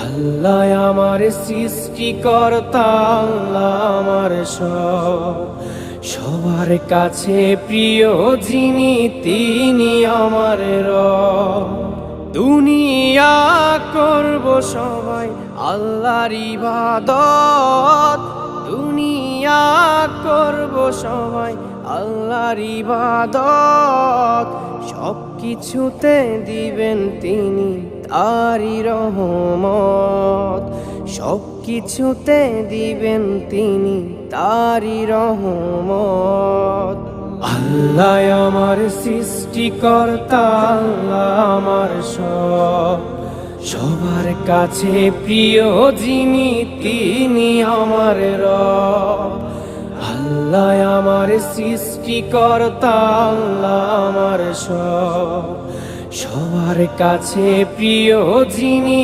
আল্লাহ আমার সৃষ্টিকর্তা, আল্লাহ আমার সব, সবার কাছে প্রিয় যিনি তিনি আমার রব। দুনিয়া করব সবাই আল্লাহর ইবাদত, দুনিয়া করব সবাই আল্লাহর ইবাদত, সব কিছুতে দিবেন তিনি তারি রহমত, সব কিছুতে দিবেন তিনি তারি রহমত। আল্লাহ আমার সৃষ্টিকর্তা, আল্লাহ আমার সব, সবার কাছে প্রিয় যিনি তিনি আমার রব। আল্লাহ আমার সৃষ্টিকর্তা, আল্লাহ আমার সব, সবার কাছে প্রিয় যিনি